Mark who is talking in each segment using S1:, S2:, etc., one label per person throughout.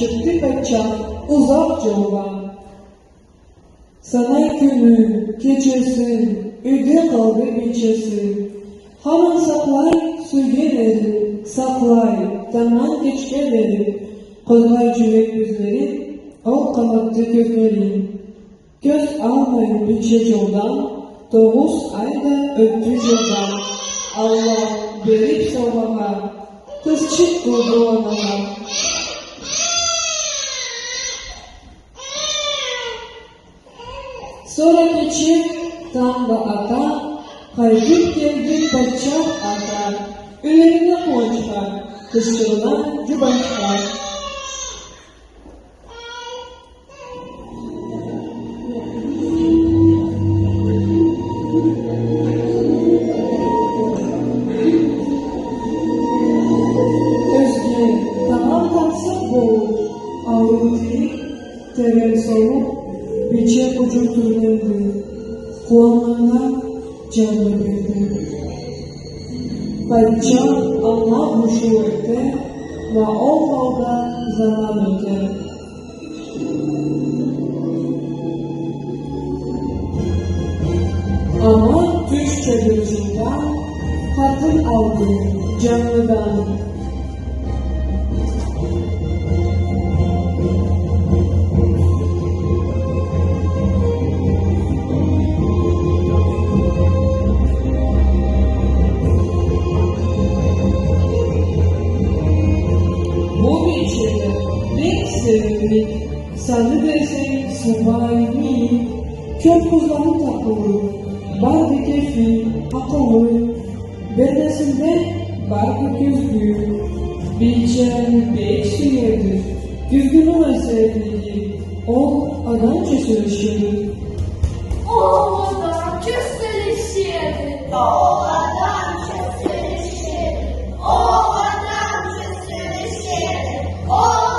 S1: çıktı kaçak uzak yoldan. Sana günü, gecesi, öde kaldı gecesi. Hemen saklay suygeleri, saklay zaman geçgeleri. Kolay yürek yüzleri, o kanattı gözleri. Göz almayın bütçe yoldan, 9 ayda öptü yoldan. Allah verip sormama, kız çık kurdu anama. Sonra geçip tam da ata, kaybıp geldi bacak ata. Ülerine koğuşlar, kışkırılan cübaşlar. Özge, tamam taksak boğul, ağrıtı, terör soğuk, Biçe ucu türlendi, kulağına canlı verdi. Bacak Allah huşu etti ve o halda zaman öte. Ama düş çadırcından katıl aldı canlıdan. Sevimlik, sanı desek subaymi, kök kuzları takılı, bar bir kefi, akıllı, bedesinde bar bir gözlü, biçen bir suyerdir, düzgünü sevdiği, o adam kesilişidir.
S2: O adam kesilişidir. O adam kesilişidir. O adam kesilişidir. O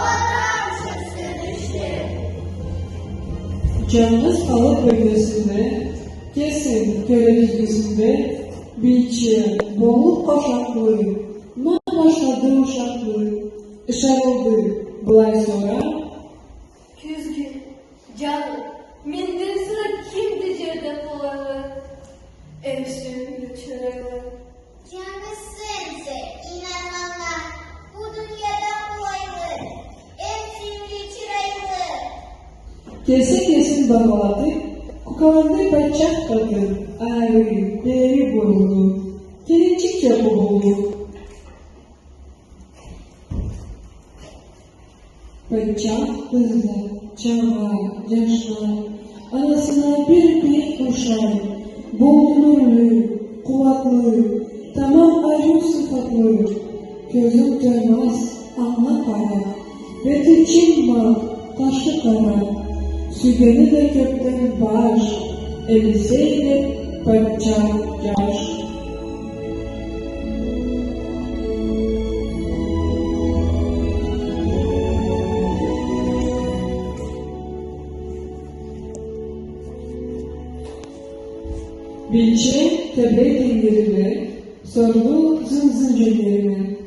S1: Canınız kalıp bölgesinde, kesin görev ilgisinde, biçi, boğul koşaklı, ne başladı uşaklı, ışarıldı, bulay sonra.
S2: Küzgü, canım, minden sıra kim diyeceğim olanı, evsizliği çöreği.
S3: Canı sense, inananlar, bu dünyada kolaylı, evsizliği çıraylı.
S1: Kesin bağladı, kukalandı bacak kadın, ağrı, deri boylu, gelincik yapı boyu. Bacak hızlı, çağlar, yaşlar, arasına bir kuşar, boğulurlu, kuvvetli, tamam ayrı sıfatlı, gözüm dönmez, anla para, beti çinma, taşı kara. Sügeni de kökten baş, elbiseyle bacak yaş. Bilçe tebrik indirime, sorgu zincirlerime.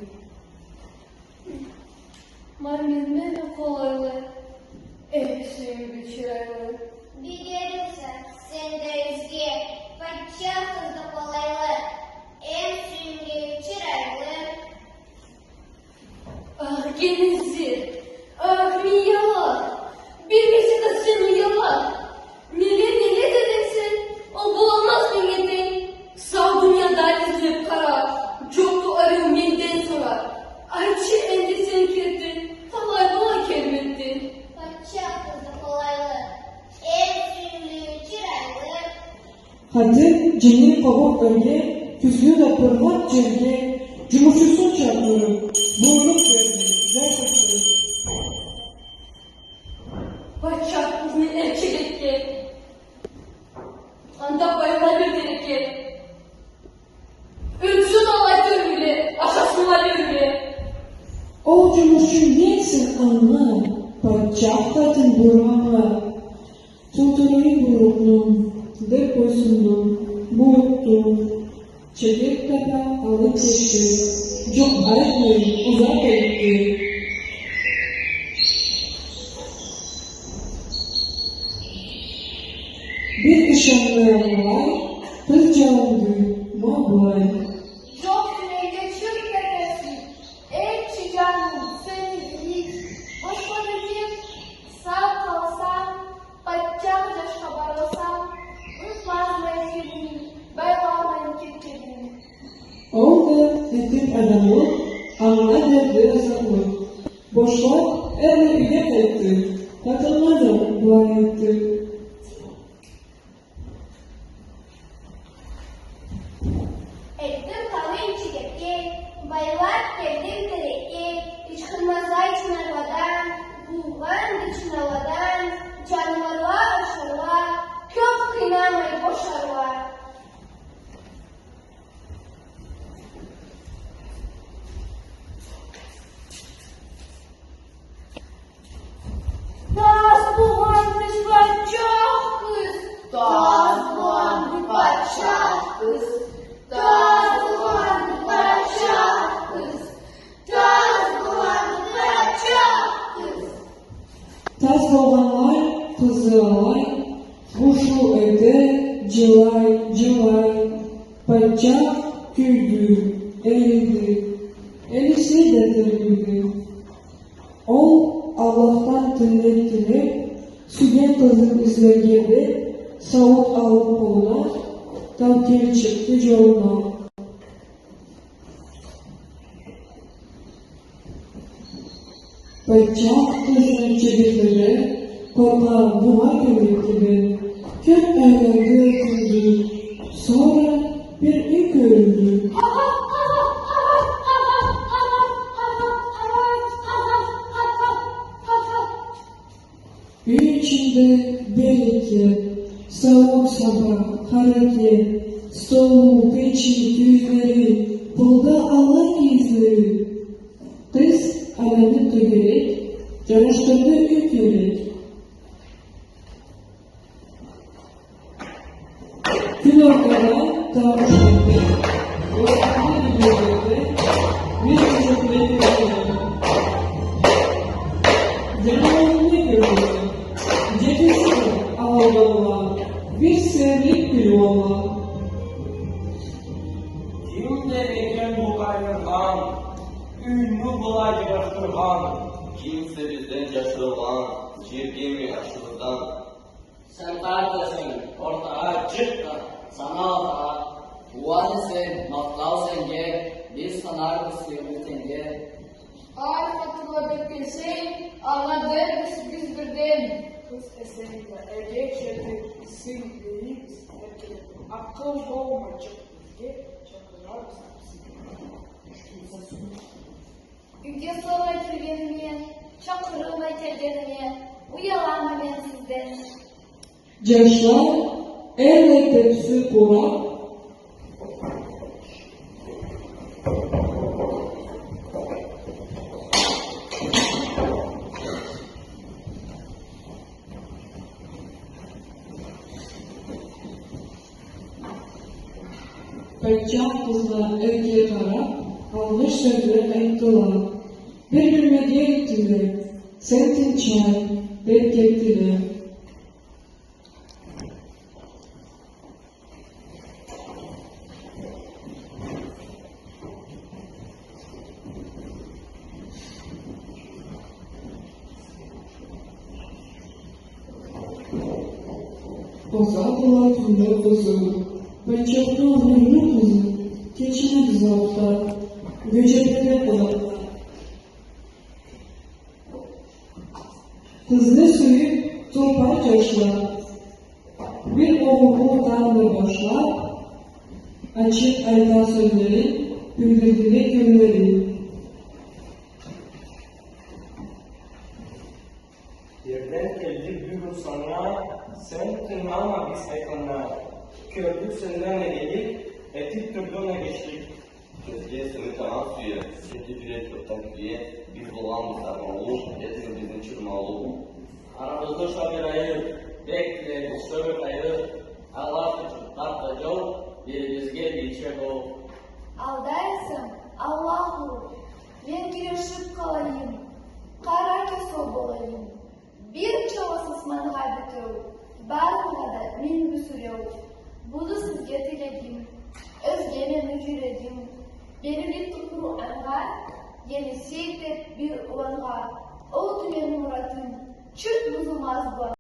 S2: Marmizme kolaylı, evsizliği çöreği.
S3: Bilirsen, sen de Özge, bacak hızlı kolaylı, evsizliği çıraylı.
S2: Ah genizli, ah miyalar, birisi de seni yalar. Milleti ne dedesin, o bulamaz milleti. Sağ dünyada izleyip kara, çoklu arıyor menden sorar. Ayçi endisini kirdi, kolay kolay kelimetti.
S3: Bacak hızlı kolaylı, evsizliği çıraylı.
S1: Hadi cennet kabuk bölge, küslüğü de pırmak cerge, cumhurcusun çarpları, buyruk verdi, gerçekten.
S2: Bacak izni elçilikki. Anda bayıları gerekir. Ölçün alaytır bile, aşasın alır bile.
S1: O cumhurcu neysin anla, bacak kadın burama. Tutulayı buruklum, deposundum, buğuttum. Çekip kata alıp geçti, çok ayaklayıp uzak etti. Bir ışınlayanlar kız canlı mabay.
S2: Çok sürece çürük nefesi. El çıcanım seni hiç. Başkanıcım sağ kalsam, paçam yaş kabarlasam, unutmaz mevkini, bayramın kitlerini.
S1: Orada tetik adamı anladı yazılı. Boşluk elle bilet etti. Katılmadı dua etti.
S3: Ettim kahve içecekti, bayılar geldim terekti, hiç kırmızı için arvadan, buğvan için havadan, canavarlar aşarlar, çok kıynamayı boşarlar.
S2: Нас bulanmış paçak kız.
S3: Taz bulandı paçak kız, taz bulandı paçak kız, taz bulandı paçak kız.
S1: Tas olanlar kızıyorlar. Kuşu evde cılay cılay. Paçak güldü, eğildi. Elisi de dönüldü. O Allah'tan tınnet dilep, sügen kızın izle girdi, savut alıp koluna, tavkeli çıktı yoluna. Paçak kızın çevirleri, korkan buna gömüldü. Kök eğlendi ötüldü, sonra bir ilk öldü. Bir içinde belki soğuk sabah hareket, soğuk peçin yüzleri, bulda Allah izleri. Kız alanı tögerek, yarıştırdı ülkerek. Gül ortada tavşandı, ortada bir yerde, bir çocuk bekliyordu. Canım ne gördü? Cekesi ağlama, bir sevdik bir yola.
S4: Kimde eкен bu kaynırgan, ünlü bulay yaştırgan, kimse bizden yaşırgan, jirge mi yaşırgan.
S5: Sen kardeşim ortaya çık da sana ata. Bu hadi sen matlav senge, biz sanarız kıymet senge.
S2: Ay hatırladık bilsey, anladık biz birden. Kız eseriyle erkek şerdi isim değil, erkek. Akıl doğmacık bizge, çakılar sapsın. Üge sonra kirgenime, çakırıma kirgenime, uyalanma ben sizden.
S1: Yaşlar elle tepsi kurar, Paçak kızlar erkeğe taraf, almış sözler ayıttılar. Birbirine gerektiler, sentin çay, beklettiler. Uzattılar tümle kızı, paçaklı huylu kızı, keçini kızarttılar, göcekleri kulaklar. Hızlı suyu topar taşlar, bir oğlu karnı başlar, açık ayda sözleri, güldürdüğü gönülleri.
S4: Yerden geldik bir gün sana, sen tırnağına biz ekranlar. Kördük senden ne geldik, etik türdüğüne geçtik.
S6: Bizge seni tamam suya, şimdi bile çoktan diye biz bulan bir sarma olur, etini bizim çırma olur.
S5: Aramızda şöyle ayır, bekle, şöyle ayır. Allah için tatlı yol, birimizge bir şey ol.
S2: Aldaysın Allah'u, ben girişip kalayım, kara kesol olayım. Bir çabasız manhal bitiyor,
S3: Barxada men bu so'rov. Buni sizga tilagim, o'zgani mujradim. Berilib Qur'onga, yana sevdib bir o'g'ilga. O tugan muratim, chut buzilmas bu.